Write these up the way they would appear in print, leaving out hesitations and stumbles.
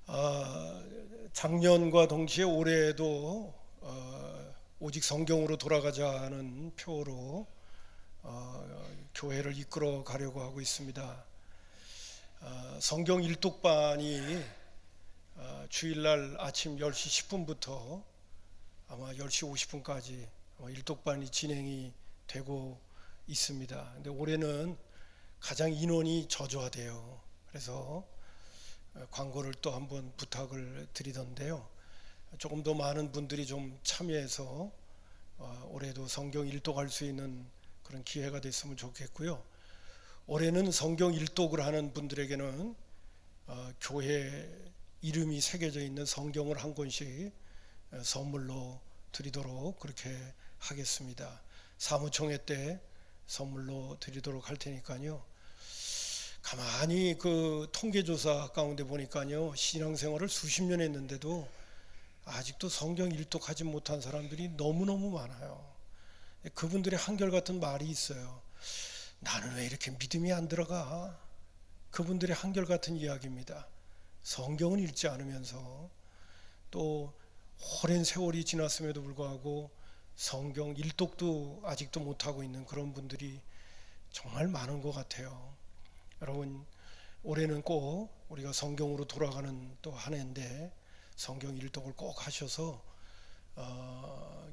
아, 작년과 동시에 올해에도 오직 성경으로 돌아가자는 표어로 교회를 이끌어 가려고 하고 있습니다. 성경 일독반이 주일날 아침 10시 10분부터 아마 10시 50분까지 일독반이 진행이 되고 있습니다. 근데 올해는 가장 인원이 저조하대요. 그래서 광고를 또 한번 부탁을 드리던데요. 조금 더 많은 분들이 좀 참여해서 올해도 성경 일독할 수 있는 그런 기회가 됐으면 좋겠고요. 올해는 성경 일독을 하는 분들에게는 교회 이름이 새겨져 있는 성경을 한 권씩 선물로 드리도록 그렇게 하겠습니다. 사무총회 때 선물로 드리도록 할 테니까요. 가만히 그 통계조사 가운데 보니까요, 신앙생활을 수십 년 했는데도 아직도 성경 일독하지 못한 사람들이 너무너무 많아요. 그분들의 한결같은 말이 있어요. 나는 왜 이렇게 믿음이 안 들어가? 그분들의 한결같은 이야기입니다. 성경은 읽지 않으면서 또 오랜 세월이 지났음에도 불구하고 성경 일독도 아직도 못하고 있는 그런 분들이 정말 많은 것 같아요. 여러분, 올해는 꼭 우리가 성경으로 돌아가는 또 한 해인데 성경 일독을 꼭 하셔서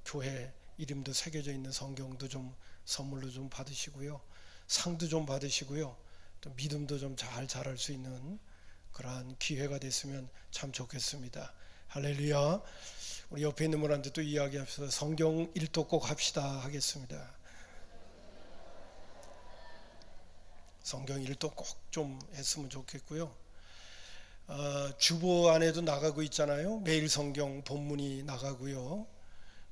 교회 이름도 새겨져 있는 성경도 좀 선물로 좀 받으시고요, 상도 좀 받으시고요, 또 믿음도 좀 잘 자랄 수 있는 그러한 기회가 됐으면 참 좋겠습니다. 할렐루야. 우리 옆에 있는 분한테 또 이야기합시다. 성경 일독 꼭 합시다 하겠습니다. 성경 일독 꼭 좀 했으면 좋겠고요. 주보 안에도 나가고 있잖아요. 매일 성경 본문이 나가고요.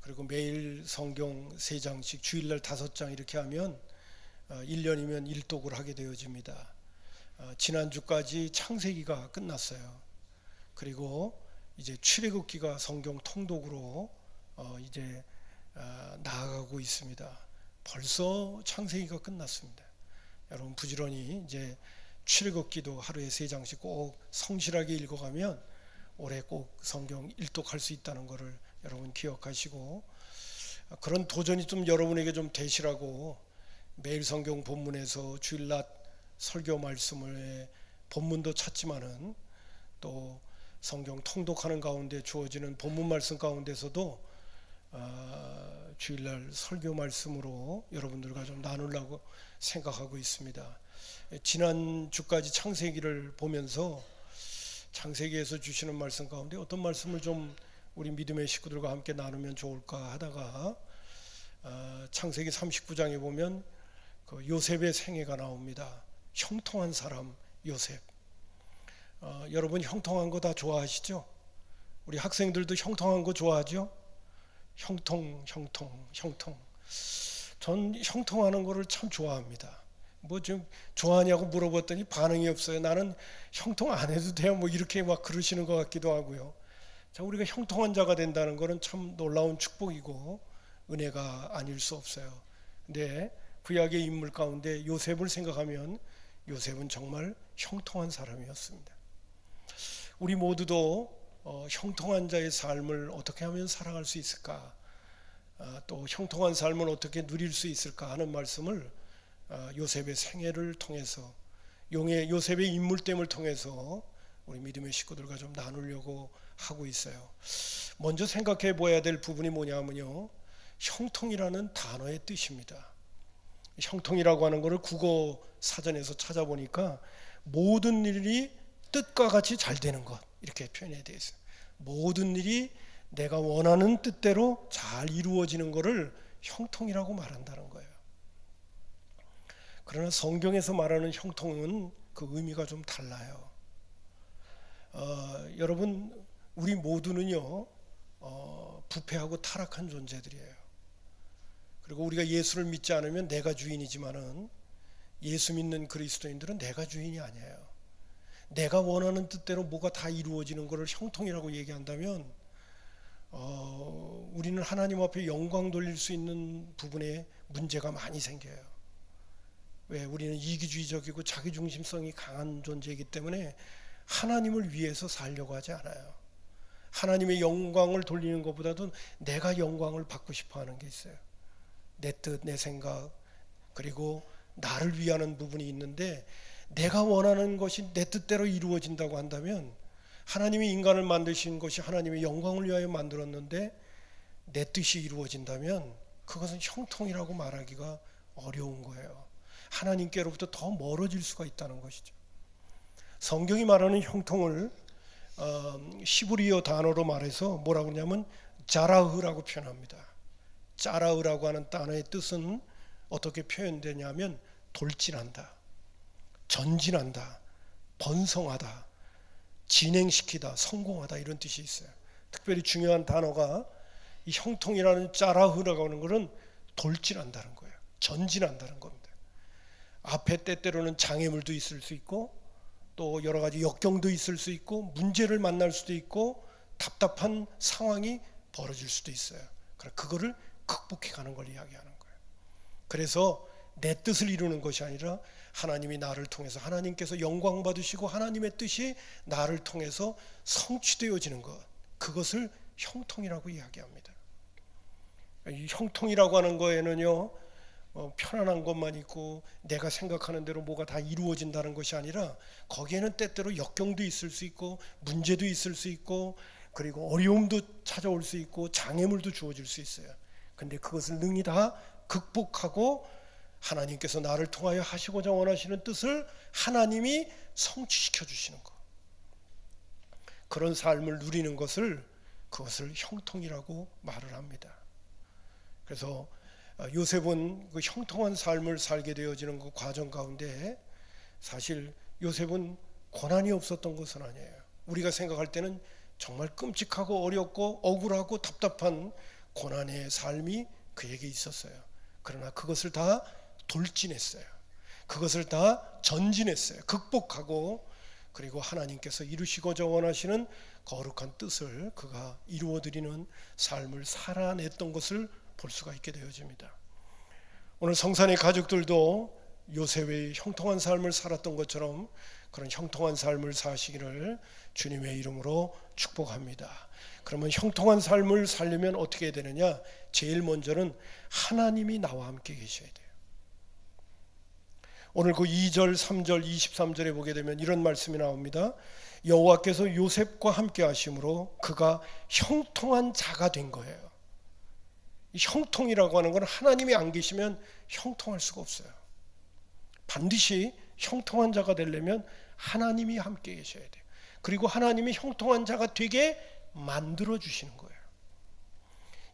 그리고 매일 성경 3장씩 주일날 5장 이렇게 하면 1년이면 일독을 하게 되어집니다. 지난주까지 창세기가 끝났어요. 그리고 이제 출애굽기가 성경 통독으로 이제 나아가고 있습니다. 벌써 창세기가 끝났습니다. 여러분 부지런히 이제 출애굽기도 하루에 3장씩 꼭 성실하게 읽어가면 올해 꼭 성경 일독할 수 있다는 것을 여러분 기억하시고, 그런 도전이 좀 여러분에게 좀 되시라고 매일 성경 본문에서 주일낮 설교 말씀을 본문도 찾지만은 또 성경 통독하는 가운데 주어지는 본문 말씀 가운데서도 주일날 설교 말씀으로 여러분들과 좀 나누려고 생각하고 있습니다. 지난 주까지 창세기를 보면서 창세기에서 주시는 말씀 가운데 어떤 말씀을 좀 우리 믿음의 식구들과 함께 나누면 좋을까 하다가 창세기 39장에 보면 그 요셉의 생애가 나옵니다. 형통한 사람 요셉. 여러분 형통한 거 다 좋아하시죠? 우리 학생들도 형통한 거 좋아하죠? 형통. 전 형통하는 거를 참 좋아합니다. 뭐 좀 좋아하냐고 물어봤더니 반응이 없어요. 나는 형통 안 해도 돼요. 뭐 이렇게 막 그러시는 것 같기도 하고요. 자, 우리가 형통한 자가 된다는 것은 참 놀라운 축복이고 은혜가 아닐 수 없어요. 근데 구약의 인물 가운데 요셉을 생각하면 요셉은 정말 형통한 사람이었습니다. 우리 모두도 형통한 자의 삶을 어떻게 하면 살아갈 수 있을까? 또 형통한 삶을 어떻게 누릴 수 있을까 하는 말씀을 요셉의 생애를 통해서, 요셉의 인물됨을 통해서 우리 믿음의 식구들과 좀 나누려고 하고 있어요. 먼저 생각해 보아야 될 부분이 뭐냐면요, 형통이라는 단어의 뜻입니다. 형통이라고 하는 것을 국어 사전에서 찾아보니까 모든 일이 뜻과 같이 잘 되는 것, 이렇게 표현이 되어 있어요. 모든 일이 내가 원하는 뜻대로 잘 이루어지는 것을 형통이라고 말한다는 거예요. 그러나 성경에서 말하는 형통은 그 의미가 좀 달라요. 여러분, 우리 모두는요 부패하고 타락한 존재들이에요. 그리고 우리가 예수를 믿지 않으면 내가 주인이지만은 예수 믿는 그리스도인들은 내가 주인이 아니에요. 내가 원하는 뜻대로 뭐가 다 이루어지는 것을 형통이라고 얘기한다면 우리는 하나님 앞에 영광 돌릴 수 있는 부분에 문제가 많이 생겨요. 왜? 우리는 이기주의적이고 자기중심성이 강한 존재이기 때문에 하나님을 위해서 살려고 하지 않아요. 하나님의 영광을 돌리는 것보다도 내가 영광을 받고 싶어 하는 게 있어요. 내 뜻, 내 생각, 그리고 나를 위하는 부분이 있는데, 내가 원하는 것이 내 뜻대로 이루어진다고 한다면, 하나님이 인간을 만드신 것이 하나님의 영광을 위하여 만들었는데 내 뜻이 이루어진다면 그것은 형통이라고 말하기가 어려운 거예요. 하나님께로부터 더 멀어질 수가 있다는 것이죠. 성경이 말하는 형통을 시브리어 단어로 말해서 뭐라고 하냐면 자라흐라고 표현합니다. 자라흐라고 하는 단어의 뜻은 어떻게 표현되냐면 돌진한다, 전진한다, 번성하다, 진행시키다, 성공하다, 이런 뜻이 있어요. 특별히 중요한 단어가 이 형통이라는 자라흐라고 하는 것은 돌진한다는 거예요. 전진한다는 겁니다. 앞에 때때로는 장애물도 있을 수 있고 또 여러 가지 역경도 있을 수 있고 문제를 만날 수도 있고 답답한 상황이 벌어질 수도 있어요. 그거를 극복해 가는 걸 이야기하는 거예요. 그래서 내 뜻을 이루는 것이 아니라 하나님이 나를 통해서, 하나님께서 영광 받으시고 하나님의 뜻이 나를 통해서 성취되어지는 것, 그것을 형통이라고 이야기합니다. 이 형통이라고 하는 거에는요, 편안한 것만 있고 내가 생각하는 대로 뭐가 다 이루어진다는 것이 아니라 거기에는 때때로 역경도 있을 수 있고 문제도 있을 수 있고 그리고 어려움도 찾아올 수 있고 장애물도 주어질 수 있어요. 근데 그것을 능히 다 극복하고 하나님께서 나를 통하여 하시고자 원하시는 뜻을 하나님이 성취시켜 주시는 것, 그런 삶을 누리는 것을, 그것을 형통이라고 말을 합니다. 그래서 요셉은 그 형통한 삶을 살게 되어지는 그 과정 가운데 사실 요셉은 고난이 없었던 것은 아니에요. 우리가 생각할 때는 정말 끔찍하고 어렵고 억울하고 답답한 고난의 삶이 그에게 있었어요. 그러나 그것을 다 돌진했어요. 그것을 다 전진했어요. 극복하고, 그리고 하나님께서 이루시고자 원하시는 거룩한 뜻을 그가 이루어드리는 삶을 살아냈던 것을 볼 수가 있게 되어집니다. 오늘 성산의 가족들도 요셉의 형통한 삶을 살았던 것처럼 그런 형통한 삶을 사시기를 주님의 이름으로 축복합니다. 그러면 형통한 삶을 살려면 어떻게 해야 되느냐? 제일 먼저는 하나님이 나와 함께 계셔야 돼요. 오늘 그 2절, 3절, 23절에 보게 되면 이런 말씀이 나옵니다. 여호와께서 요셉과 함께 하심으로 그가 형통한 자가 된 거예요. 이 형통이라고 하는 건 하나님이 안 계시면 형통할 수가 없어요. 반드시 형통한 자가 되려면 하나님이 함께 계셔야 돼요. 그리고 하나님이 형통한 자가 되게 만들어 주시는 거예요.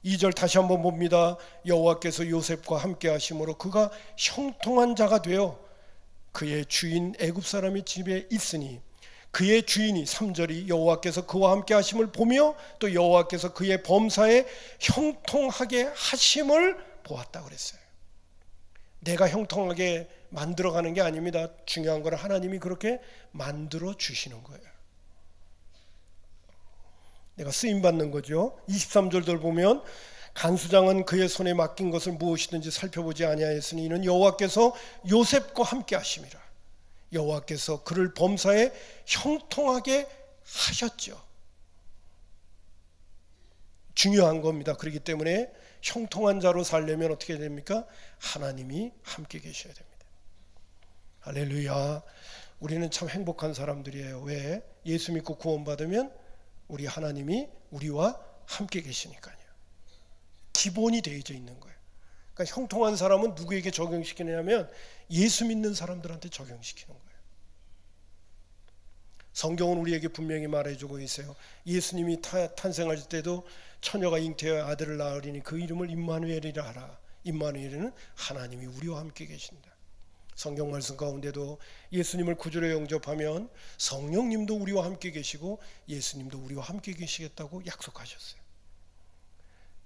2절 다시 한번 봅니다. 여호와께서 요셉과 함께 하심으로 그가 형통한 자가 되어 그의 주인 애굽 사람의 집에 있으니 그의 주인이, 3절이 여호와께서 그와 함께 하심을 보며 또 여호와께서 그의 범사에 형통하게 하심을 보았다 그랬어요. 내가 형통하게 만들어가는 게 아닙니다. 중요한 건 하나님이 그렇게 만들어 주시는 거예요. 내가 쓰임받는 거죠. 23절들 보면 간수장은 그의 손에 맡긴 것을 무엇이든지 살펴보지 아니하였으니 이는 여호와께서 요셉과 함께 하심이라. 여호와께서 그를 범사에 형통하게 하셨죠. 중요한 겁니다. 그렇기 때문에 형통한 자로 살려면 어떻게 됩니까? 하나님이 함께 계셔야 됩니다. 할렐루야. 우리는 참 행복한 사람들이에요. 왜? 예수 믿고 구원받으면 우리 하나님이 우리와 함께 계시니까요. 기본이 되어져 있는 거예요. 그러니까 형통한 사람은 누구에게 적용시키느냐면 예수 믿는 사람들한테 적용시키는 거예요. 성경은 우리에게 분명히 말해주고 있어요. 예수님이 탄생할 때도 처녀가 잉태하여 아들을 낳으리니 그 이름을 임마누엘이라 하라. 임마누엘은 하나님이 우리와 함께 계신다. 성경 말씀 가운데도 예수님을 구주로 영접하면 성령님도 우리와 함께 계시고 예수님도 우리와 함께 계시겠다고 약속하셨어요.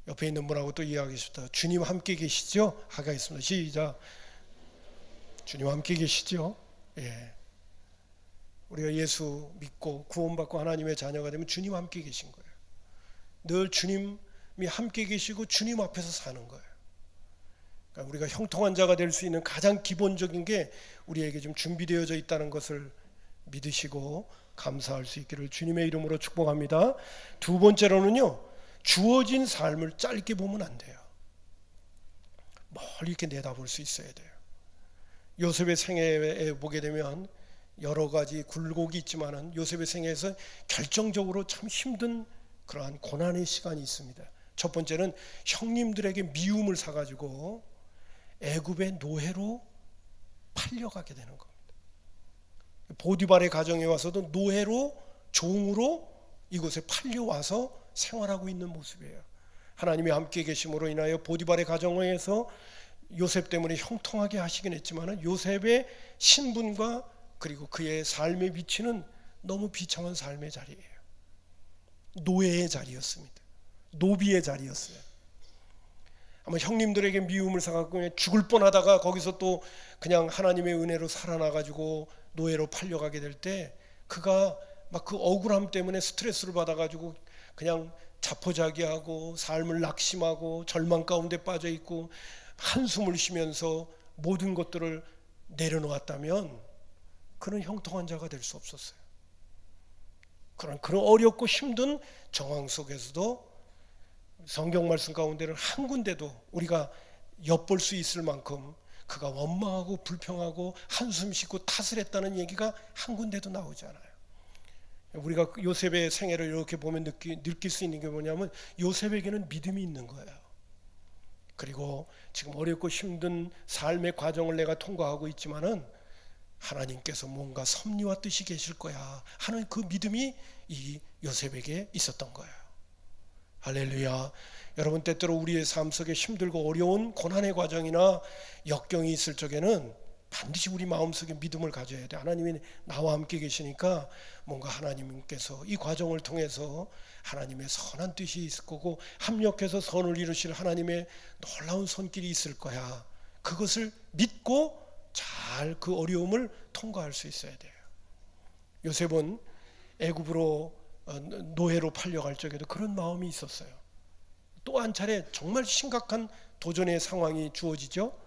옆에 있는 분하고 또 이야기하십시다. 주님 함께 계시죠? 하겠습니다. 시작. 주님 함께 계시죠? 예. 우리가 예수 믿고 구원받고 하나님의 자녀가 되면 주님 함께 계신 거예요. 늘 주님이 함께 계시고 주님 앞에서 사는 거예요. 그러니까 우리가 형통한 자가 될 수 있는 가장 기본적인 게 우리에게 좀 준비되어져 있다는 것을 믿으시고 감사할 수 있기를 주님의 이름으로 축복합니다. 두 번째로는요, 주어진 삶을 짧게 보면 안 돼요. 멀리 이렇게 내다볼 수 있어야 돼요. 요셉의 생애에 보게 되면 여러 가지 굴곡이 있지만은 요셉의 생애에서 결정적으로 참 힘든 그러한 고난의 시간이 있습니다. 첫 번째는 형님들에게 미움을 사가지고 애굽의 노예로 팔려가게 되는 겁니다. 보디발의 가정에 와서도 노예로, 종으로 이곳에 팔려와서 생활하고 있는 모습이에요. 하나님이 함께 계심으로 인하여 보디발의 가정에서 요셉 때문에 형통하게 하시긴 했지만 요셉의 신분과 그리고 그의 삶의 위치는 너무 비참한 삶의 자리예요. 노예의 자리였습니다. 노비의 자리였어요. 아마 형님들에게 미움을 사갖고 죽을 뻔하다가 거기서 또 그냥 하나님의 은혜로 살아나가지고 노예로 팔려가게 될 때 그가 막 그 억울함 때문에 스트레스를 받아가지고 그냥 자포자기하고 삶을 낙심하고 절망 가운데 빠져 있고 한숨을 쉬면서 모든 것들을 내려놓았다면 그는 형통한 자가 될 수 없었어요. 그런 어렵고 힘든 정황 속에서도 성경 말씀 가운데는 한 군데도 우리가 엿볼 수 있을 만큼 그가 원망하고 불평하고 한숨 쉬고 탓을 했다는 얘기가 한 군데도 나오지 않아요. 우리가 요셉의 생애를 이렇게 보면 느낄 수 있는 게 뭐냐면 요셉에게는 믿음이 있는 거예요. 그리고 지금 어렵고 힘든 삶의 과정을 내가 통과하고 있지만은 하나님께서 뭔가 섭리와 뜻이 계실 거야 하는 그 믿음이 이 요셉에게 있었던 거예요. 할렐루야. 여러분, 때때로 우리의 삶 속에 힘들고 어려운 고난의 과정이나 역경이 있을 적에는 반드시 우리 마음속에 믿음을 가져야 돼. 하나님이 나와 함께 계시니까 뭔가 하나님께서 이 과정을 통해서 하나님의 선한 뜻이 있을 거고 합력해서 선을 이루실 하나님의 놀라운 손길이 있을 거야. 그것을 믿고 잘 그 어려움을 통과할 수 있어야 돼요. 요셉은 애굽으로 노예로 팔려갈 적에도 그런 마음이 있었어요. 또 한 차례 정말 심각한 도전의 상황이 주어지죠.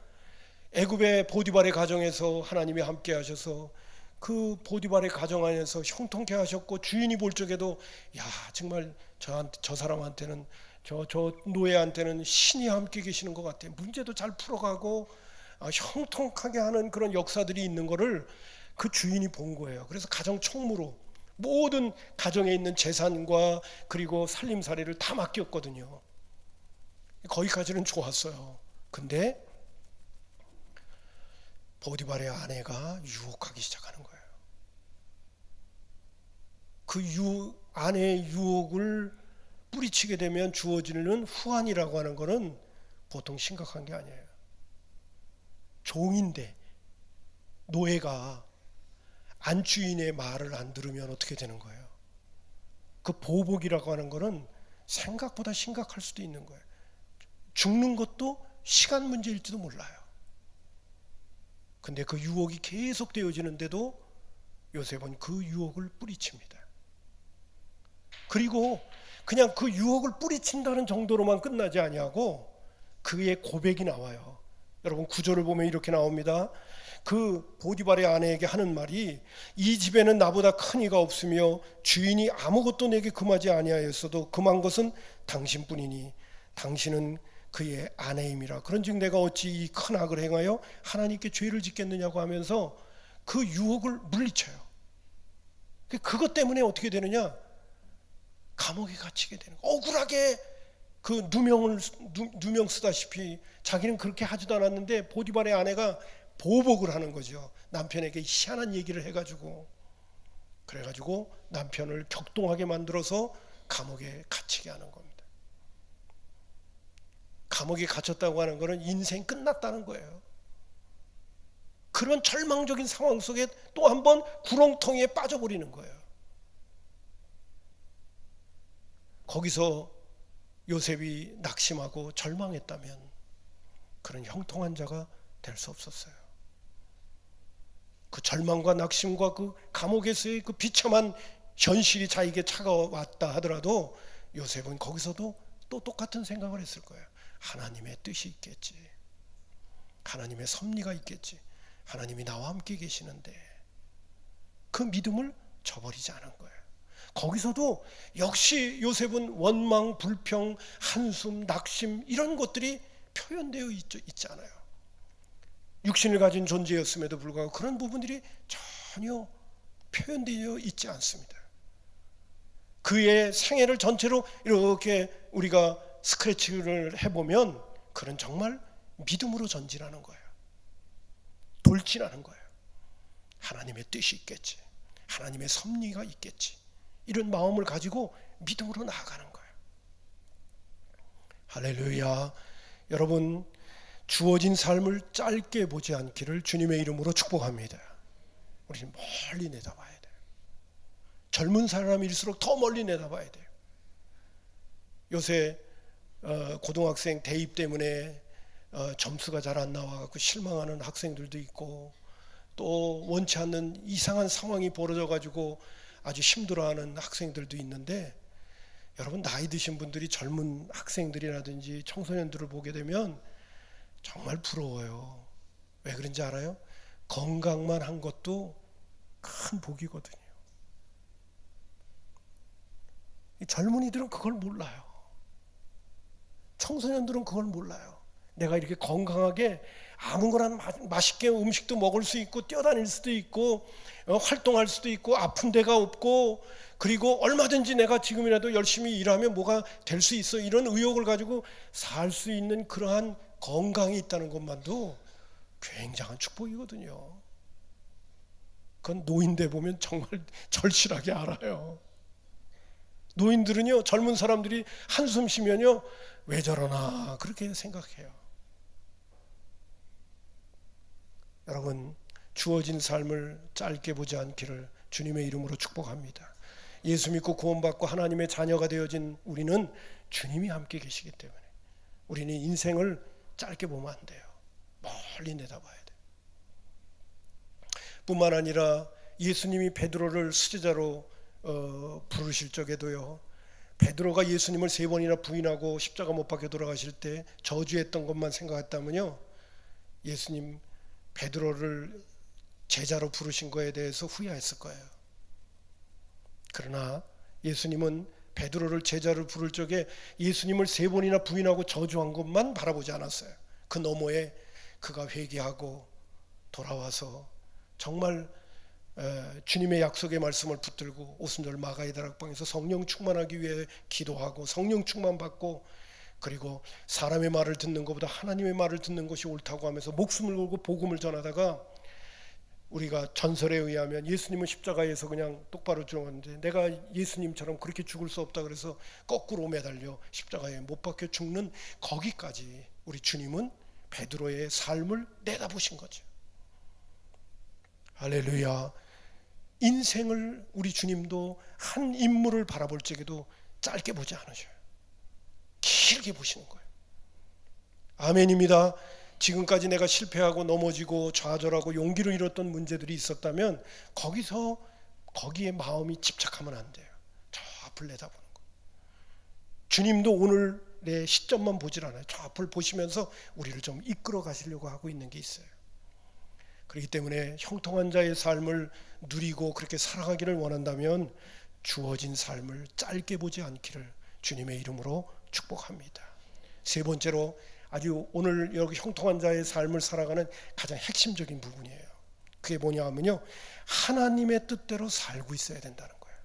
애굽의 보디발의 가정에서 하나님이 함께 하셔서 그 보디발의 가정 안에서 형통케 하셨고 주인이 볼 적에도 야 정말 저 사람한테는 저 노예한테는 신이 함께 계시는 것 같아. 문제도 잘 풀어가고 형통하게 하는 그런 역사들이 있는 거를 그 주인이 본 거예요. 그래서 가정 총무로 모든 가정에 있는 재산과 그리고 살림살이를 다 맡겼거든요. 거기까지는 좋았어요. 근데 보디발의 아내가 유혹하기 시작하는 거예요. 그 아내의 유혹을 뿌리치게 되면 주어지는 후환이라고 하는 것은 보통 심각한 게 아니에요. 종인데 노예가 안주인의 말을 안 들으면 어떻게 되는 거예요? 그 보복이라고 하는 것은 생각보다 심각할 수도 있는 거예요. 죽는 것도 시간 문제일지도 몰라요. 근데 그 유혹이 계속 되어지는데도 요셉은 그 유혹을 뿌리칩니다. 그리고 그냥 그 유혹을 뿌리친다는 정도로만 끝나지 아니하고 그의 고백이 나와요. 여러분, 구절을 보면 이렇게 나옵니다. 그 보디발의 아내에게 하는 말이 이 집에는 나보다 큰 이가 없으며 주인이 아무것도 내게 금하지 아니하였어도 금한 것은 당신뿐이니 당신은 그의 아내임이라. 그런즉 내가 어찌 이 큰 악을 행하여 하나님께 죄를 짓겠느냐고 하면서 그 유혹을 물리쳐요. 그것 때문에 어떻게 되느냐? 감옥에 갇히게 되는 거예요. 억울하게 그 누명 쓰다시피 자기는 그렇게 하지도 않았는데 보디발의 아내가 보복을 하는 거죠. 남편에게 희한한 얘기를 해가지고 그래가지고 남편을 격동하게 만들어서 감옥에 갇히게 하는 겁니다. 감옥에 갇혔다고 하는 것은 인생 끝났다는 거예요. 그런 절망적인 상황 속에 또 한 번 구렁텅이에 빠져버리는 거예요. 거기서 요셉이 낙심하고 절망했다면 그런 형통한 자가 될 수 없었어요. 그 절망과 낙심과 그 감옥에서의 그 비참한 현실이 자기에게 차가웠다 하더라도 요셉은 거기서도 또 똑같은 생각을 했을 거예요. 하나님의 뜻이 있겠지. 하나님의 섭리가 있겠지. 하나님이 나와 함께 계시는데 그 믿음을 저버리지 않은 거예요. 거기서도 역시 요셉은 원망, 불평, 한숨, 낙심 이런 것들이 표현되어 있지 않아요. 육신을 가진 존재였음에도 불구하고 그런 부분들이 전혀 표현되어 있지 않습니다. 그의 생애를 전체로 이렇게 우리가 스크래치를 해보면 그는 정말 믿음으로 전진하는 거예요. 돌진하는 거예요. 하나님의 뜻이 있겠지, 하나님의 섭리가 있겠지, 이런 마음을 가지고 믿음으로 나아가는 거예요. 할렐루야. 여러분, 주어진 삶을 짧게 보지 않기를 주님의 이름으로 축복합니다. 우리는 멀리 내다봐야 돼요. 젊은 사람일수록 더 멀리 내다봐야 돼요. 요새 고등학생 대입 때문에 점수가 잘 안 나와서 실망하는 학생들도 있고, 또 원치 않는 이상한 상황이 벌어져 가지고 아주 힘들어하는 학생들도 있는데, 여러분 나이 드신 분들이 젊은 학생들이라든지 청소년들을 보게 되면 정말 부러워요. 왜 그런지 알아요? 건강만 한 것도 큰 복이거든요. 이 젊은이들은 그걸 몰라요. 청소년들은 그걸 몰라요. 내가 이렇게 건강하게 아무거나 맛있게 음식도 먹을 수 있고, 뛰어다닐 수도 있고, 활동할 수도 있고, 아픈 데가 없고, 그리고 얼마든지 내가 지금이라도 열심히 일하면 뭐가 될 수 있어, 이런 의욕을 가지고 살 수 있는 그러한 건강이 있다는 것만도 굉장한 축복이거든요. 그건 노인들 보면 정말 절실하게 알아요. 노인들은요, 젊은 사람들이 한숨 쉬면요, 왜 저러나 그렇게 생각해요. 여러분, 주어진 삶을 짧게 보지 않기를 주님의 이름으로 축복합니다. 예수 믿고 구원받고 하나님의 자녀가 되어진 우리는 주님이 함께 계시기 때문에 우리는 인생을 짧게 보면 안 돼요. 멀리 내다봐야 돼요. 뿐만 아니라 예수님이 베드로를 수제자로 부르실 적에도요, 베드로가 예수님을 3번이나 부인하고 십자가 못 박혀 돌아가실 때 저주했던 것만 생각했다면요, 예수님 베드로를 제자로 부르신 거에 대해서 후회했을 거예요. 그러나 예수님은 베드로를 제자로 부를 적에 예수님을 3번이나 부인하고 저주한 것만 바라보지 않았어요. 그 너머에 그가 회개하고 돌아와서 정말 주님의 약속의 말씀을 붙들고 오순절 마가의 다락방에서 성령 충만하기 위해 기도하고 성령 충만 받고, 그리고 사람의 말을 듣는 것보다 하나님의 말을 듣는 것이 옳다고 하면서 목숨을 걸고 복음을 전하다가, 우리가 전설에 의하면 예수님은 십자가에서 그냥 똑바로 죽었는데 내가 예수님처럼 그렇게 죽을 수 없다 그래서 거꾸로 매달려 십자가에 못 박혀 죽는 거기까지 우리 주님은 베드로의 삶을 내다보신 거죠. 할렐루야. 인생을 우리 주님도 한 인물을 바라볼 적에도 짧게 보지 않으셔요. 길게 보시는 거예요. 아멘입니다. 지금까지 내가 실패하고 넘어지고 좌절하고 용기를 잃었던 문제들이 있었다면 거기에 마음이 집착하면 안 돼요. 저 앞을 내다보는 거예요. 주님도 오늘 내 시점만 보질 않아요. 저 앞을 보시면서 우리를 좀 이끌어 가시려고 하고 있는 게 있어요. 그렇기 때문에 형통한 자의 삶을 누리고 그렇게 살아가기를 원한다면 주어진 삶을 짧게 보지 않기를 주님의 이름으로 축복합니다. 세 번째로, 아주 오늘 여기 형통한 자의 삶을 살아가는 가장 핵심적인 부분이에요. 그게 뭐냐 하면요, 하나님의 뜻대로 살고 있어야 된다는 거예요.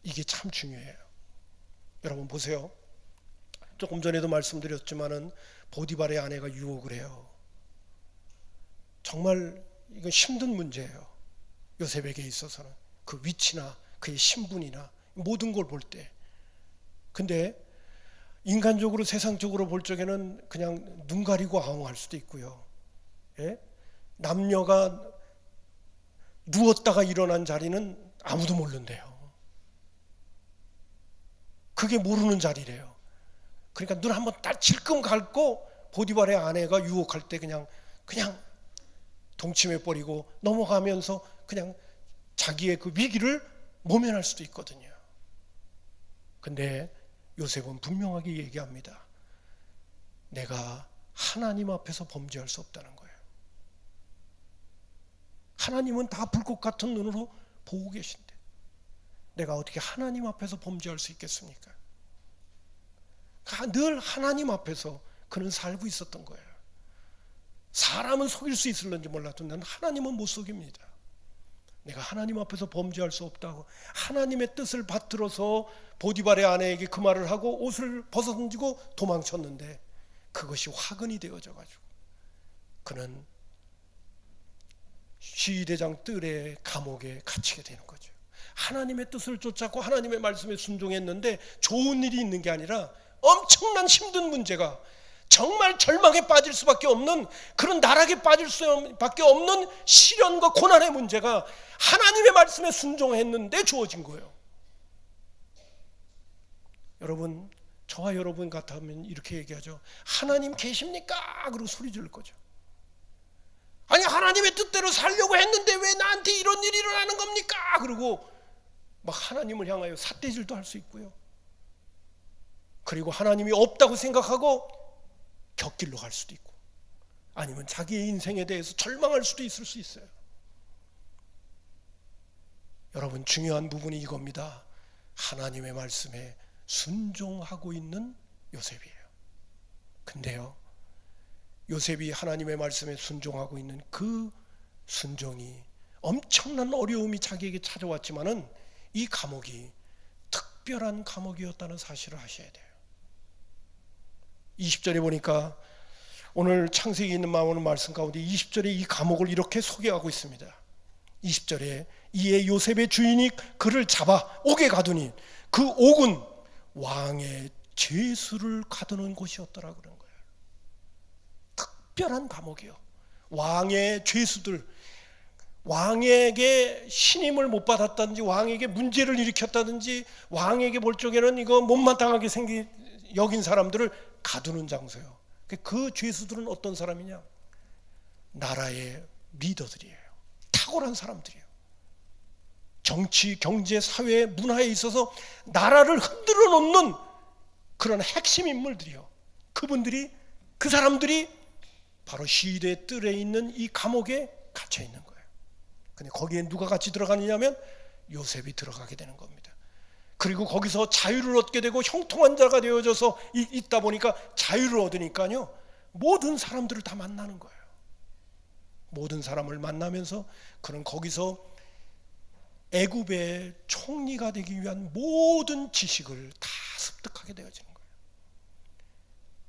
이게 참 중요해요. 여러분 보세요. 조금 전에도 말씀드렸지만은 보디발의 아내가 유혹을 해요. 정말 이건 힘든 문제예요. 요셉에게 있어서는 그 위치나 그의 신분이나 모든 걸 볼 때. 근데 인간적으로 세상적으로 볼 적에는 그냥 눈 가리고 아웅할 수도 있고요. 예? 남녀가 누웠다가 일어난 자리는 아무도 모른대요. 그게 모르는 자리래요. 그러니까 눈 한번 딱 질끔 감고 보디발의 아내가 유혹할 때 그냥 동침해 버리고 넘어가면서 그냥 자기의 그 위기를 모면할 수도 있거든요. 근데 요셉은 분명하게 얘기합니다. 내가 하나님 앞에서 범죄할 수 없다는 거예요. 하나님은 다 불꽃 같은 눈으로 보고 계신데 내가 어떻게 하나님 앞에서 범죄할 수 있겠습니까? 늘 하나님 앞에서 그는 살고 있었던 거예요. 사람은 속일 수 있을런지 몰라도 나는 하나님은 못 속입니다. 내가 하나님 앞에서 범죄할 수 없다고 하나님의 뜻을 받들어서 보디발의 아내에게 그 말을 하고 옷을 벗어던지고 도망쳤는데 그것이 화근이 되어져 가지고 그는 시위대장 뜰의 감옥에 갇히게 되는 거죠. 하나님의 뜻을 쫓았고 하나님의 말씀에 순종했는데 좋은 일이 있는 게 아니라 엄청난 힘든 문제가 정말 절망에 빠질 수밖에 없는 그런 나락에 빠질 수밖에 없는 시련과 고난의 문제가 하나님의 말씀에 순종했는데 주어진 거예요. 여러분, 저와 여러분 같으면 이렇게 얘기하죠. 하나님 계십니까? 그러고 소리 지를 거죠. 아니 하나님의 뜻대로 살려고 했는데 왜 나한테 이런 일이 일어나는 겁니까? 그리고 막 하나님을 향하여 삿대질도 할 수 있고요. 그리고 하나님이 없다고 생각하고 곁길로 갈 수도 있고 아니면 자기의 인생에 대해서 절망할 수도 있을 수 있어요. 여러분 중요한 부분이 이겁니다. 하나님의 말씀에 순종하고 있는 요셉이에요. 근데요 요셉이 하나님의 말씀에 순종하고 있는 그 순종이 엄청난 어려움이 자기에게 찾아왔지만은 이 감옥이 특별한 감옥이었다는 사실을 아셔야 돼요. 20절에 보니까 오늘 창세기에 있는 오늘 말씀 가운데 20절에 이 감옥을 이렇게 소개하고 있습니다. 20절에 이에 요셉의 주인이 그를 잡아 옥에 가두니 그 옥은 왕의 죄수를 가두는 곳이었더라 그런 거예요. 특별한 감옥이요. 왕의 죄수들, 왕에게 신임을 못 받았다든지 왕에게 문제를 일으켰다든지 왕에게 볼 적에는 이거 못마땅하게 여긴 사람들을 가두는 장소예요. 그 죄수들은 어떤 사람이냐? 나라의 리더들이에요. 탁월한 사람들이에요. 정치, 경제, 사회, 문화에 있어서 나라를 흔들어 놓는 그런 핵심 인물들이요. 그 사람들이 바로 시위대 뜰에 있는 이 감옥에 갇혀 있는 거예요. 근데 거기에 누가 같이 들어가느냐면 요셉이 들어가게 되는 겁니다. 그리고 거기서 자유를 얻게 되고 형통한 자가 되어져서 있다 보니까 자유를 얻으니까요 모든 사람들을 다 만나는 거예요. 모든 사람을 만나면서 그는 거기서 애굽의 총리가 되기 위한 모든 지식을 다 습득하게 되어지는 거예요.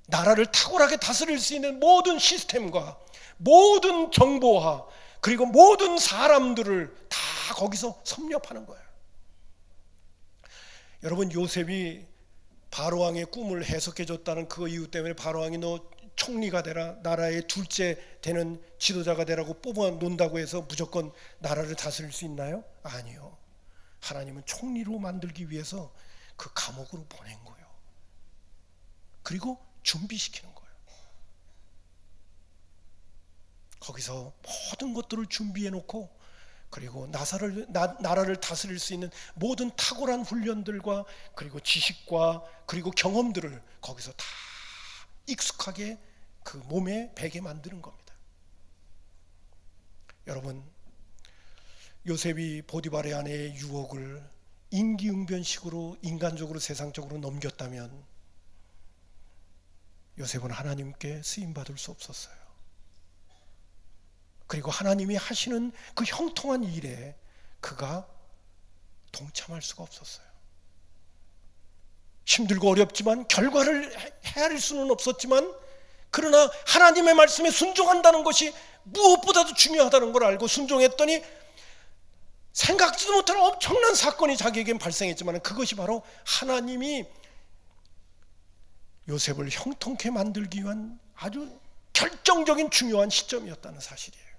나라를 탁월하게 다스릴 수 있는 모든 시스템과 모든 정보화 그리고 모든 사람들을 다 거기서 섭렵하는 거예요. 여러분 여셉이 바로왕의 꿈을 해석해 줬다는 그 이유 때문에 바로왕이 너 총리가 되라 나라의 둘째 되는 지도자가 되라고 뽑아 놓는다고 해서 무조건 나라를 다스릴 수 있나요? 아니요. 하나님은 총리로 만들기 위해서 그 감옥으로 보낸 거예요. 그리고 준비시키는 거예요. 거기서 모든 것들을 준비해 놓고 그리고 나라를 다스릴 수 있는 모든 탁월한 훈련들과 그리고 지식과 그리고 경험들을 거기서 다 익숙하게 그 몸에 배게 만드는 겁니다. 여러분 요셉이 보디발의 아내의 유혹을 임기응변식으로 인간적으로 세상적으로 넘겼다면 요셉은 하나님께 쓰임받을 수 없었어요. 그리고 하나님이 하시는 그 형통한 일에 그가 동참할 수가 없었어요. 힘들고 어렵지만 결과를 헤아릴 수는 없었지만 그러나 하나님의 말씀에 순종한다는 것이 무엇보다도 중요하다는 걸 알고 순종했더니 생각지도 못한 엄청난 사건이 자기에겐 발생했지만 그것이 바로 하나님이 요셉을 형통케 만들기 위한 아주 결정적인 중요한 시점이었다는 사실이에요.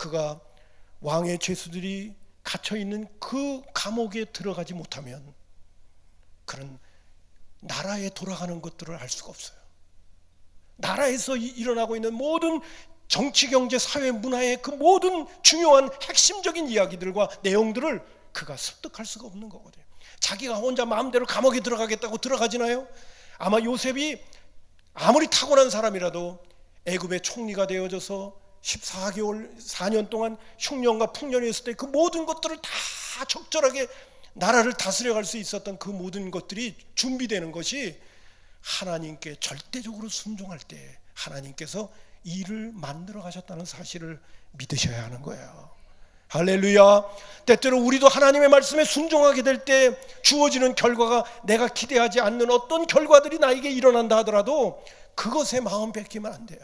그가 왕의 죄수들이 갇혀있는 그 감옥에 들어가지 못하면 그는 나라에 돌아가는 것들을 알 수가 없어요. 나라에서 일어나고 있는 모든 정치, 경제, 사회, 문화의 그 모든 중요한 핵심적인 이야기들과 내용들을 그가 습득할 수가 없는 거거든요. 자기가 혼자 마음대로 감옥에 들어가겠다고 들어가지나요? 아마 요셉이 아무리 탁월한 사람이라도 애굽의 총리가 되어져서 14개월 4년 동안 흉년과 풍년이 있을 때 그 모든 것들을 다 적절하게 나라를 다스려갈 수 있었던 그 모든 것들이 준비되는 것이 하나님께 절대적으로 순종할 때 하나님께서 일을 만들어 가셨다는 사실을 믿으셔야 하는 거예요. 할렐루야. 때때로 우리도 하나님의 말씀에 순종하게 될 때 주어지는 결과가 내가 기대하지 않는 어떤 결과들이 나에게 일어난다 하더라도 그것에 마음 뺏기면 안 돼요.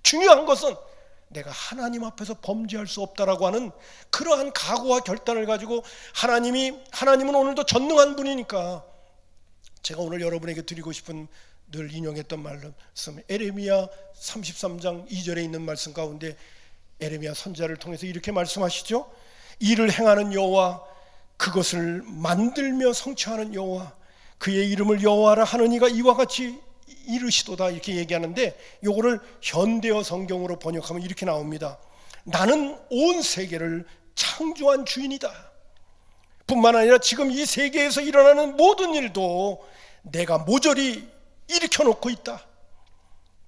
중요한 것은 내가 하나님 앞에서 범죄할 수 없다라고 하는 그러한 각오와 결단을 가지고 하나님은 오늘도 전능한 분이니까 제가 오늘 여러분에게 드리고 싶은 늘 인용했던 말씀 에레미야 33장 2절에 있는 말씀 가운데 에레미야 선지자를 통해서 이렇게 말씀하시죠. 이를 행하는 여호와 그것을 만들며 성취하는 여호와 그의 이름을 여호와라 하는 이가 이와 같이 이르시도다 이렇게 얘기하는데 요거를 현대어 성경으로 번역하면 이렇게 나옵니다. 나는 온 세계를 창조한 주인이다. 뿐만 아니라 지금 이 세계에서 일어나는 모든 일도 내가 모조리 일으켜 놓고 있다.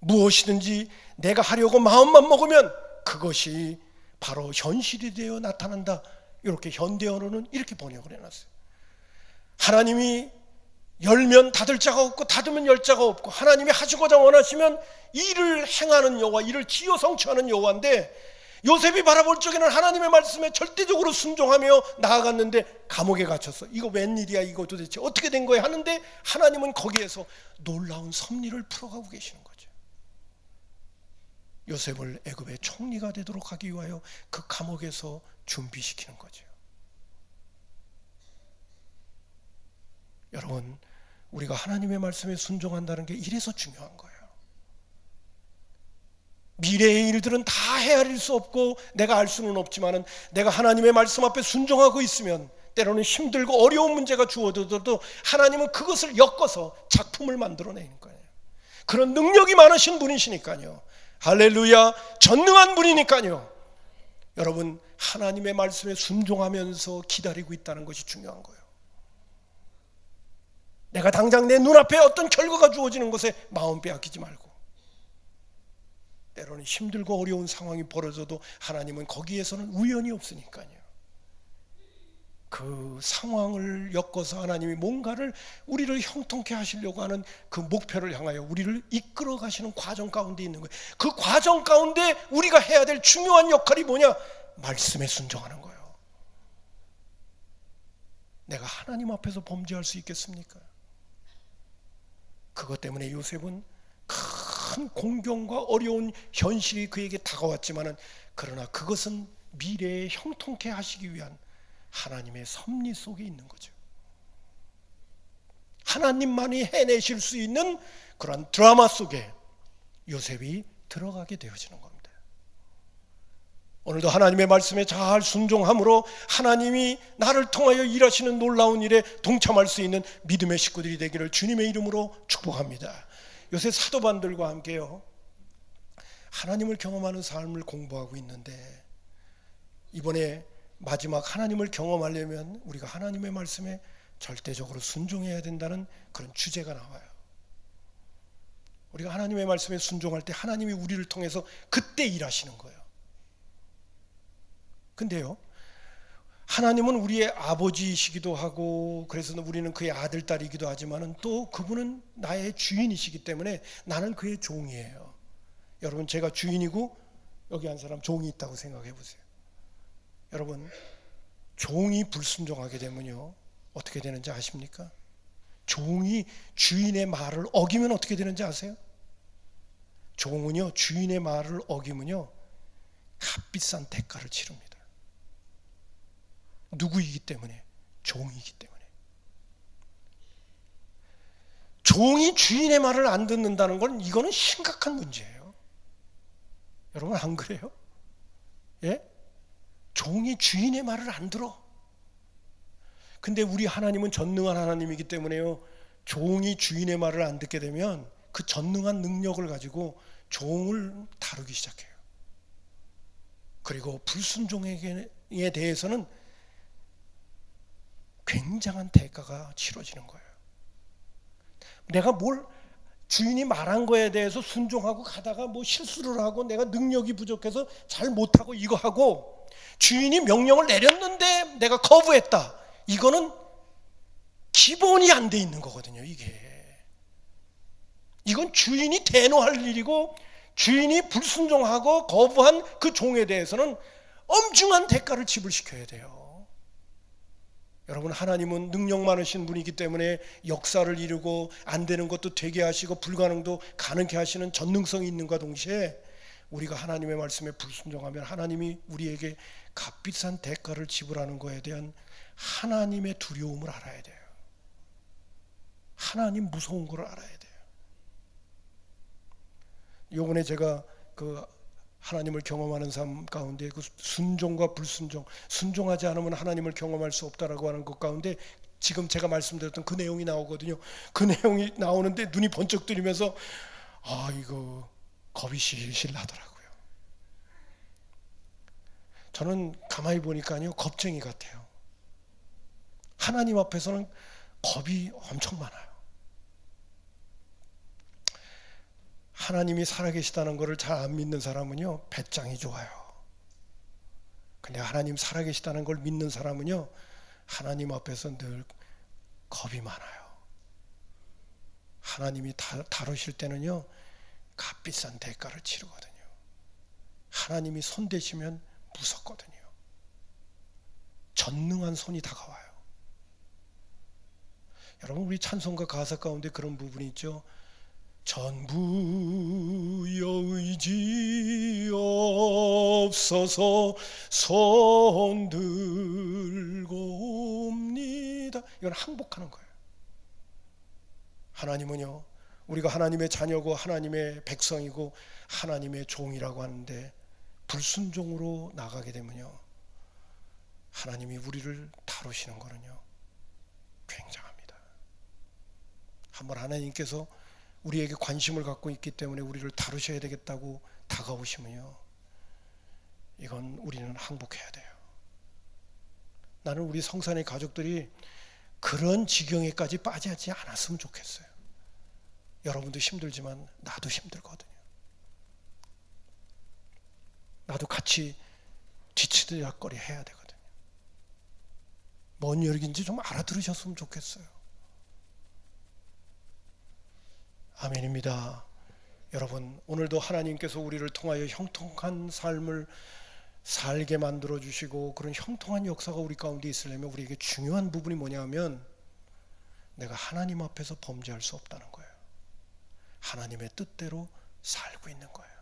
무엇이든지 내가 하려고 마음만 먹으면 그것이 바로 현실이 되어 나타난다. 이렇게 현대어로는 이렇게 번역을 해놨어요. 하나님이 열면 닫을 자가 없고 닫으면 열 자가 없고 하나님이 하시고자 원하시면 일을 행하는 여호와, 일을 지어 성취하는 여호와인데 요셉이 바라볼 적에는 하나님의 말씀에 절대적으로 순종하며 나아갔는데 감옥에 갇혔어. 이거 웬일이야, 이거 도대체 어떻게 된 거야 하는데 하나님은 거기에서 놀라운 섭리를 풀어가고 계시는 거죠. 요셉을 애굽의 총리가 되도록 하기 위하여 그 감옥에서 준비시키는 거죠. 여러분, 우리가 하나님의 말씀에 순종한다는 게 이래서 중요한 거예요. 미래의 일들은 다 헤아릴 수 없고 내가 알 수는 없지만은 내가 하나님의 말씀 앞에 순종하고 있으면 때로는 힘들고 어려운 문제가 주어져도 하나님은 그것을 엮어서 작품을 만들어내는 거예요. 그런 능력이 많으신 분이시니까요. 할렐루야. 전능한 분이니까요. 여러분, 하나님의 말씀에 순종하면서 기다리고 있다는 것이 중요한 거예요. 내가 당장 내 눈앞에 어떤 결과가 주어지는 것에 마음 빼앗기지 말고, 때로는 힘들고 어려운 상황이 벌어져도 하나님은 거기에서는 우연이 없으니까요. 그 상황을 엮어서 하나님이 뭔가를 우리를 형통케 하시려고 하는 그 목표를 향하여 우리를 이끌어 가시는 과정 가운데 있는 거예요. 그 과정 가운데 우리가 해야 될 중요한 역할이 뭐냐? 말씀에 순종하는 거예요. 내가 하나님 앞에서 범죄할 수 있겠습니까? 그것 때문에 요셉은 큰 공경과 어려운 현실이 그에게 다가왔지만은 그러나 그것은 미래에 형통케 하시기 위한 하나님의 섭리 속에 있는 거죠. 하나님만이 해내실 수 있는 그런 드라마 속에 요셉이 들어가게 되어지는 겁니다. 오늘도 하나님의 말씀에 잘 순종함으로 하나님이 나를 통하여 일하시는 놀라운 일에 동참할 수 있는 믿음의 식구들이 되기를 주님의 이름으로 축복합니다. 요새 사도반들과 함께요, 하나님을 경험하는 삶을 공부하고 있는데 이번에 마지막 하나님을 경험하려면 우리가 하나님의 말씀에 절대적으로 순종해야 된다는 그런 주제가 나와요. 우리가 하나님의 말씀에 순종할 때 하나님이 우리를 통해서 그때 일하시는 거예요. 근데요, 하나님은 우리의 아버지이시기도 하고 그래서 우리는 그의 아들, 딸이기도 하지만 또 그분은 나의 주인이시기 때문에 나는 그의 종이에요. 여러분, 제가 주인이고 여기 한 사람 종이 있다고 생각해 보세요. 여러분, 종이 불순종하게 되면요 어떻게 되는지 아십니까? 종이 주인의 말을 어기면 어떻게 되는지 아세요? 종은요 주인의 말을 어기면요 값비싼 대가를 치릅니다. 누구이기 때문에? 종이기 때문에. 종이 주인의 말을 안 듣는다는 건 이거는 심각한 문제예요. 여러분 안 그래요? 예? 종이 주인의 말을 안 들어. 근데 우리 하나님은 전능한 하나님이기 때문에요, 종이 주인의 말을 안 듣게 되면 그 전능한 능력을 가지고 종을 다루기 시작해요. 그리고 불순종에 대해서는 굉장한 대가가 치러지는 거예요. 내가 뭘 주인이 말한 거에 대해서 순종하고 가다가 뭐 실수를 하고 내가 능력이 부족해서 잘 못하고 이거 하고, 주인이 명령을 내렸는데 내가 거부했다, 이거는 기본이 안 돼 있는 거거든요. 이건 주인이 대노할 일이고, 주인이 불순종하고 거부한 그 종에 대해서는 엄중한 대가를 지불시켜야 돼요. 여러분, 하나님은 능력 많으신 분이기 때문에 역사를 이루고 안 되는 것도 되게 하시고 불가능도 가능케 하시는 전능성이 있는과 동시에, 우리가 하나님의 말씀에 불순종하면 하나님이 우리에게 값비싼 대가를 지불하는 것에 대한 하나님의 두려움을 알아야 돼요. 하나님 무서운 걸 알아야 돼요. 요번에 제가 그 하나님을 경험하는 삶 가운데 그 순종과 불순종, 순종하지 않으면 하나님을 경험할 수 없다라고 하는 것 가운데 지금 제가 말씀드렸던 그 내용이 나오거든요. 그 내용이 나오는데 눈이 번쩍 뜨이면서 이거 겁이 실실 나더라고요. 저는 가만히 보니까요, 겁쟁이 같아요. 하나님 앞에서는 겁이 엄청 많아요. 하나님이 살아계시다는 것을 잘 안 믿는 사람은요, 배짱이 좋아요. 근데 하나님 살아계시다는 걸 믿는 사람은요, 하나님 앞에서 늘 겁이 많아요. 하나님이 다루실 때는요, 값비싼 대가를 치르거든요. 하나님이 손 대시면 무섭거든요. 전능한 손이 다가와요. 여러분, 우리 찬송가 가사 가운데 그런 부분이 있죠. 전부여 의지 없어서 손 들고 옵니다. 이건 항복하는 거예요. 하나님은요, 우리가 하나님의 자녀고 하나님의 백성이고 하나님의 종이라고 하는데 불순종으로 나가게 되면요, 하나님이 우리를 다루시는 거는요, 굉장합니다. 한번 하나님께서 우리에게 관심을 갖고 있기 때문에 우리를 다루셔야 되겠다고 다가오시면요, 이건 우리는 항복해야 돼요. 나는 우리 성산의 가족들이 그런 지경에까지 빠지지 않았으면 좋겠어요. 여러분도 힘들지만 나도 힘들거든요. 나도 같이 뒤치들거리 해야 되거든요. 뭔 얘기인지 좀 알아들으셨으면 좋겠어요. 아멘입니다. 여러분, 오늘도 하나님께서 우리를 통하여 형통한 삶을 살게 만들어 주시고, 그런 형통한 역사가 우리 가운데 있으려면 우리에게 중요한 부분이 뭐냐면, 내가 하나님 앞에서 범죄할 수 없다는 거예요. 하나님의 뜻대로 살고 있는 거예요.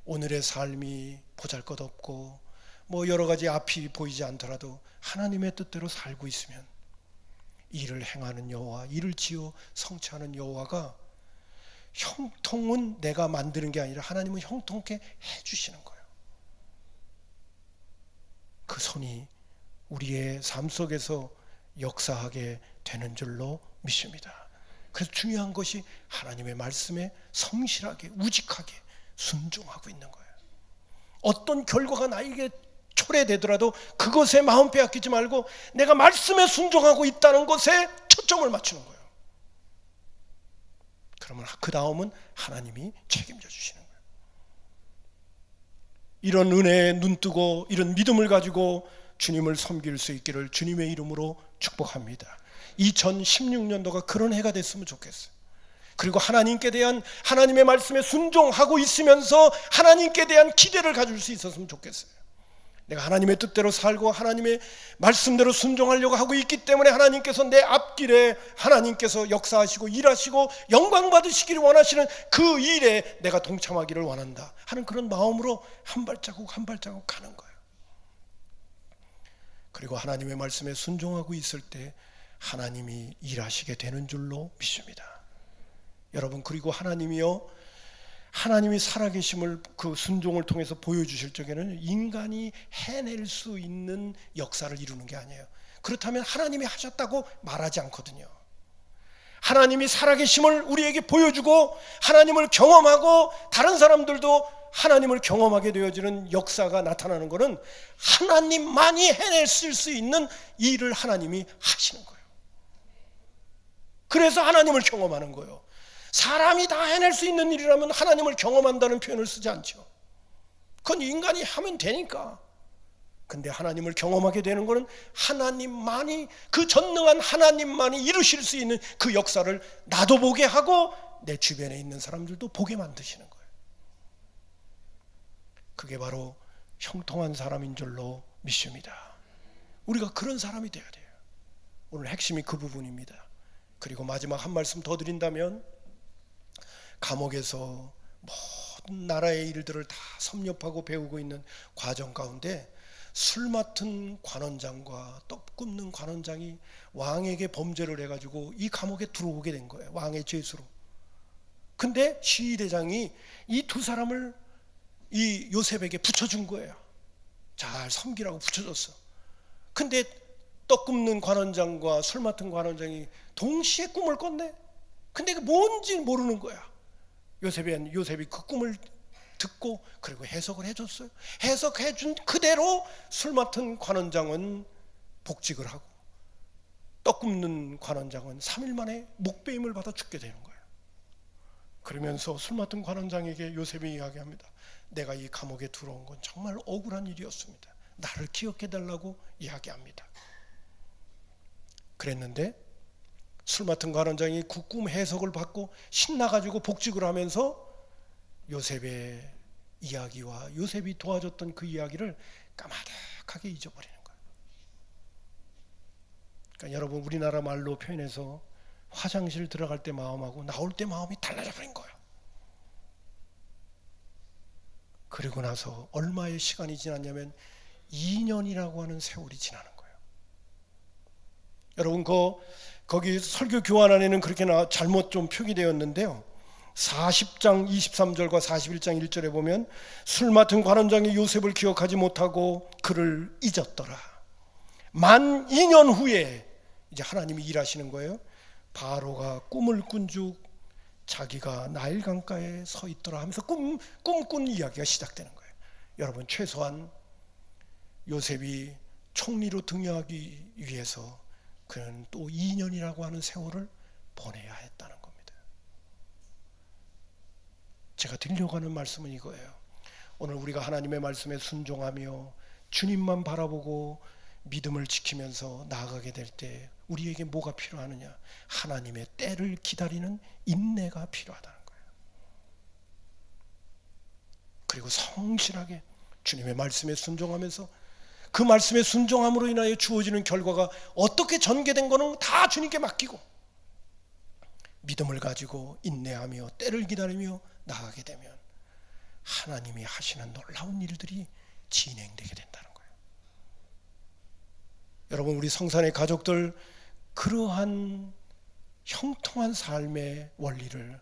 오늘의 삶이 보잘것없고 뭐 여러 가지 앞이 보이지 않더라도 하나님의 뜻대로 살고 있으면, 일을 행하는 여호와, 일을 지어 성취하는 여호와가 형통은 내가 만드는 게 아니라 하나님은 형통케 해주시는 거예요. 그 손이 우리의 삶 속에서 역사하게 되는 줄로 믿습니다. 그래서 중요한 것이 하나님의 말씀에 성실하게 우직하게 순종하고 있는 거예요. 어떤 결과가 나에게 초래되더라도 그것에 마음 빼앗기지 말고 내가 말씀에 순종하고 있다는 것에 초점을 맞추는 거예요. 그러면 그 다음은 하나님이 책임져 주시는 거예요. 이런 은혜에 눈뜨고 이런 믿음을 가지고 주님을 섬길 수 있기를 주님의 이름으로 축복합니다. 2016년도가 그런 해가 됐으면 좋겠어요. 그리고 하나님께 대한, 하나님의 말씀에 순종하고 있으면서 하나님께 대한 기대를 가질 수 있었으면 좋겠어요. 내가 하나님의 뜻대로 살고 하나님의 말씀대로 순종하려고 하고 있기 때문에 하나님께서 내 앞길에 하나님께서 역사하시고 일하시고 영광 받으시기를 원하시는 그 일에 내가 동참하기를 원한다 하는 그런 마음으로 한 발자국 한 발자국 가는 거예요. 그리고 하나님의 말씀에 순종하고 있을 때 하나님이 일하시게 되는 줄로 믿습니다. 여러분, 그리고 하나님이요, 하나님이 살아계심을 그 순종을 통해서 보여주실 적에는 인간이 해낼 수 있는 역사를 이루는 게 아니에요. 그렇다면 하나님이 하셨다고 말하지 않거든요. 하나님이 살아계심을 우리에게 보여주고 하나님을 경험하고 다른 사람들도 하나님을 경험하게 되어지는 역사가 나타나는 것은 하나님만이 해낼 수 있는 일을 하나님이 하시는 거예요. 그래서 하나님을 경험하는 거예요. 사람이 다 해낼 수 있는 일이라면 하나님을 경험한다는 표현을 쓰지 않죠. 그건 인간이 하면 되니까. 근데 하나님을 경험하게 되는 것은 하나님만이, 그 전능한 하나님만이 이루실 수 있는 그 역사를 나도 보게 하고 내 주변에 있는 사람들도 보게 만드시는 거예요. 그게 바로 형통한 사람인 줄로 믿습니다. 우리가 그런 사람이 되어야 돼요. 오늘 핵심이 그 부분입니다. 그리고 마지막 한 말씀 더 드린다면, 감옥에서 모든 나라의 일들을 다 섭렵하고 배우고 있는 과정 가운데 술 맡은 관원장과 떡 굽는 관원장이 왕에게 범죄를 해가지고 이 감옥에 들어오게 된 거예요. 왕의 죄수로. 근데 시위대장이 이 두 사람을 이 요셉에게 붙여준 거예요. 잘 섬기라고 붙여줬어. 근데 떡 굽는 관원장과 술 맡은 관원장이 동시에 꿈을 꿨네. 근데 이게 뭔지 모르는 거야. 요셉이 그 꿈을 듣고 그리고 해석을 해줬어요. 해석해준 그대로 술 맡은 관원장은 복직을 하고 떡 굽는 관원장은 3일 만에 목배임을 받아 죽게 되는 거예요. 그러면서 술 맡은 관원장에게 요셉이 이야기합니다. 내가 이 감옥에 들어온 건 정말 억울한 일이었습니다. 나를 기억해달라고 이야기합니다. 그랬는데 술 맡은 관원장이 그 꿈 해석을 받고 신나가지고 복직을 하면서 요셉의 이야기와 요셉이 도와줬던 그 이야기를 까마득하게 잊어버리는 거예요. 그러니까 여러분, 우리나라 말로 표현해서 화장실 들어갈 때 마음하고 나올 때 마음이 달라져 버린 거예요. 그리고 나서 얼마의 시간이 지났냐면 2년이라고 하는 세월이 지나는 거예요. 여러분, 거기 설교 교환 안에는 그렇게 잘못 좀 표기되었는데요. 40장 23절과 41장 1절에 보면 술 맡은 관원장이 요셉을 기억하지 못하고 그를 잊었더라. 만 2년 후에 이제 하나님이 일하시는 거예요. 바로가 꿈을 꾼즉 자기가 나일 강가에 서 있더라 하면서 꿈꾼 이야기가 시작되는 거예요. 여러분, 최소한 요셉이 총리로 등용하기 위해서 그는 또 2년이라고 하는 세월을 보내야 했다는 겁니다. 제가 드리려고 하는 말씀은 이거예요. 오늘 우리가 하나님의 말씀에 순종하며 주님만 바라보고 믿음을 지키면서 나아가게 될 때 우리에게 뭐가 필요하느냐? 하나님의 때를 기다리는 인내가 필요하다는 거예요. 그리고 성실하게 주님의 말씀에 순종하면서 그 말씀에 순종함으로 인하여 주어지는 결과가 어떻게 전개된 거는 다 주님께 맡기고 믿음을 가지고 인내하며 때를 기다리며 나아가게 되면 하나님이 하시는 놀라운 일들이 진행되게 된다는 거예요. 여러분, 우리 성산의 가족들, 그러한 형통한 삶의 원리를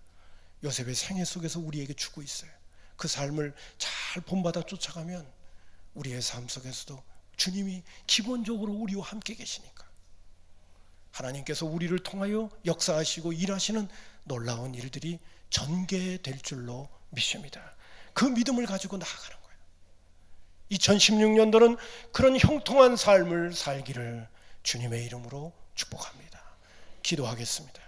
요셉의 생애 속에서 우리에게 주고 있어요. 그 삶을 잘 본받아 쫓아가면 우리의 삶 속에서도 주님이 기본적으로 우리와 함께 계시니까 하나님께서 우리를 통하여 역사하시고 일하시는 놀라운 일들이 전개될 줄로 믿습니다. 그 믿음을 가지고 나아가는 거예요. 2016년도는 그런 형통한 삶을 살기를 주님의 이름으로 축복합니다. 기도하겠습니다.